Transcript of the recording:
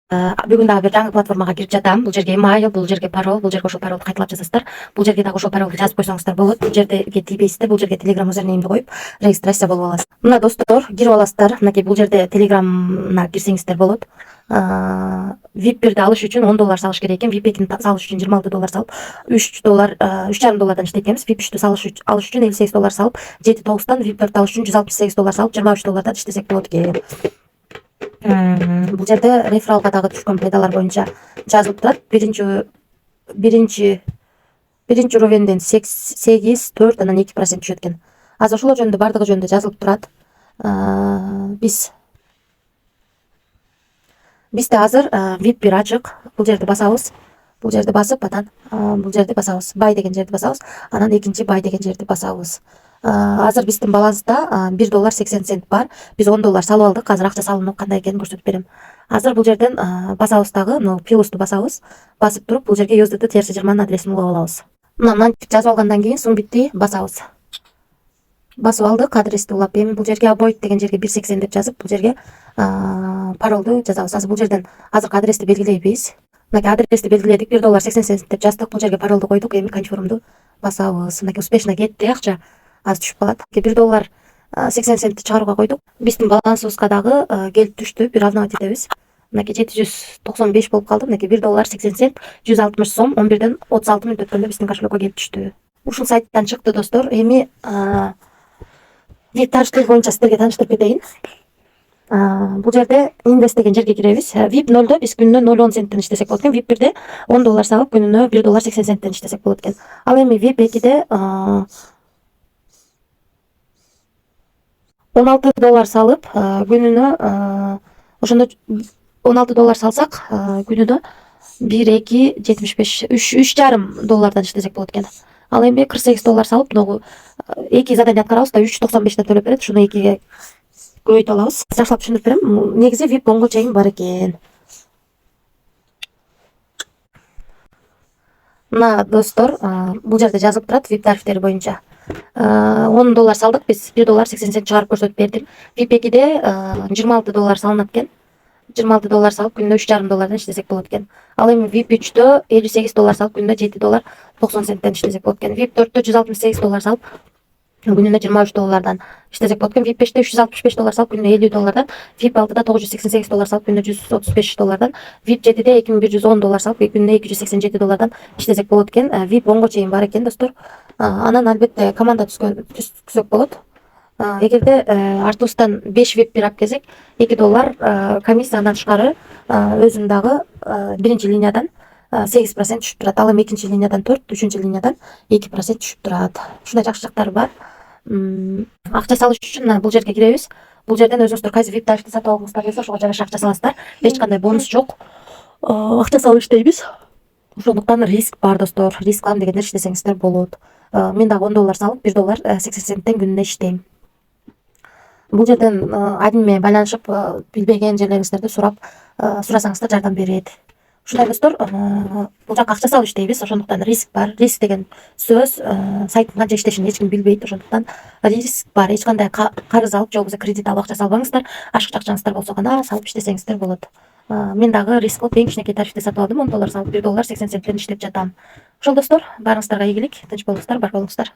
Бүгүн дагы бир жаңы платформага кирип жатам. Бул жерге email, бул жерге пароль, бул жерге ошол паролду кайталап жазасыздар. Бул жерге дагы ошол паролду жазып койсоңуздар болот. Бул жерге тийбейсиздер. Бул жерге Telegram username коюп регистрация болуп аласыз. Мына достор, кирип аласыздар. Мынакей бул жерде Telegramна кирсеңиздер болот. VIP 1'de alış üçün $10 salış керек екен. VIP 2'ni salış üçün $26 салып, $3,5 иштейт VIP 3'tü alış üçün $58 салып, 7-9'dan VIP 4 alış üçün $168 салып, $23 иштесек болот экен. Бул жерде рефералга дагы түшкөн пайдалар боюнча жазылып турат. Биринчи уровенден 8, 4, анан 2% түшөт экен. Азыр ошол жөнүндө бардыгы жөнүндө жазылып турат. Бизде азыр VIP 1 ачык. Бул жерди басабыз. Бул жерди басып, атан бул жерди басабыз. Бай деген жерди басабыз. Анан экинчи бай деген жерди басабыз. Азыр биздин баланста $1.80 бар. Биз $10 салып алдык. Азыр акча салынуу кандай экенин көрсөтүп берем. Азыр бул жерден басабыз дагы, плюсту басабыз. Басып туруп бул жерге USDT-20 адресин улап алабыз. Мындан жазып алгандан кийин сум битти басабыз. Басып алдык, адрести улап. Эми бул жерге avoid деген жерге 1.80 деп жазып, бул жерге паролду жазабыз. Азыр бул жерден азыркы адрести белгилейбиз. Мынакей адрести белгиледик, $1.80 деп жаздык. Бул жерге паролду койдук. Эми конфирмду басабыз. Мынакей успешно кетти, акча аз түшүп калат. $1.80 чыгарууга койдук. Биздин балансыбызга дагы келип түштү. Бир алынып этебиз. Мынакей 795 болуп калды. Мынакей $1.80, 160 сом 11ден 36 мүнөт өткөндө биздин кошелекке келип түштү. Ушул сайттан чыкты достор. Эми VIP тарыштыгы боюнча сиздерге тааныштырып кетейин. Бул жерде инвест деген жерге киребиз. VIP 0'да биз күнүнө 0.10 центтен иштесек болот экен. VIP 1'де $10 салып, күнүнө $1.80 иштесек болот экен. Ал эми VIP 2'де $16 салып, күнүнө ошондо $16 салсак, күнүнө 1,2,75, $3,5 иштесек болот экен. Ал эми $48 салып, могу 2 задание аткарабыз да $3.95 төлөп берет. Ушуну 2ге көбөйтүп алабыз. Жакшылап түшүндүрүп берем. Негизи VIP 10го чейин бар экен. Мына достор, бул жерде жазылып турат VIP тарифтери боюнча. $10 салдык, биз $1.80 чыгарып көрсөтүп бердим. VIP 2'де $26 салынат экен. $26 салып, күнүнө $3,5 иштесек болот экен. Ал эми VIP 3'тө $58 салып, күнүнө $7.90 иштесек болот экен. VIP 4'тө $168 салып, күнүнө $23 иштесек болот экен. VIP 5'те $365 салып, күнүнө $50. VIP 6'да $988 салып, күнүнө $135. VIP 7'де $2110 салып, күнүнө $287 иштесек болот экен. VIP 10го чейин бар экен достор. Анан албетте команда түзсөк болот. Эгерде артыбыздан 5 VIP 1 алып келсек, $2 комиссиядан тышкары өзүм дагы биринчи линиядан 8% түшүп турат. Ал эми экинчи линиядан 4, үчүнчү линиядан 2% түшүп турат. Ушундай жакшылыктары бар. Акча салыш үчүн бул жерге киребиз. Бул жерден өзүңүздөр кайсы VIP тарифти сатып алгыңыздар келсе, ошого жараша акча саласыздар. Эч кандай бонус жок. Акча салып иштейбиз. Ошондуктан риск бар достор. Рисклан дегендер иштесеңиздер болот. Мен дагы $10 салып, $1.80 күнүнө иштейм. Бул жерден админмен байланышып, билбеген жерлериңиздерди сурасаңыздар жардам берет. Ушундай достор, бул жака акча салып иштейбиз, ошондуктан риск бар. Риск деген сөз сайттын канча иштешин эч ким билбейт, ошондуктан риск бар. Эч кандай карыз алып, же болбосо кредит алып акча салбаңыздар. Ашыкча акчаңыздар болсо гана салып иштесеңиздер болот. Мен дагы риск кылып эң кичинекей тарифти сатып алдым, $10 салып $1.80 иштеп жатам. Ошол достор, баарыңыздарга ийгилик, тынч болуңуздар, бар болуңуздар.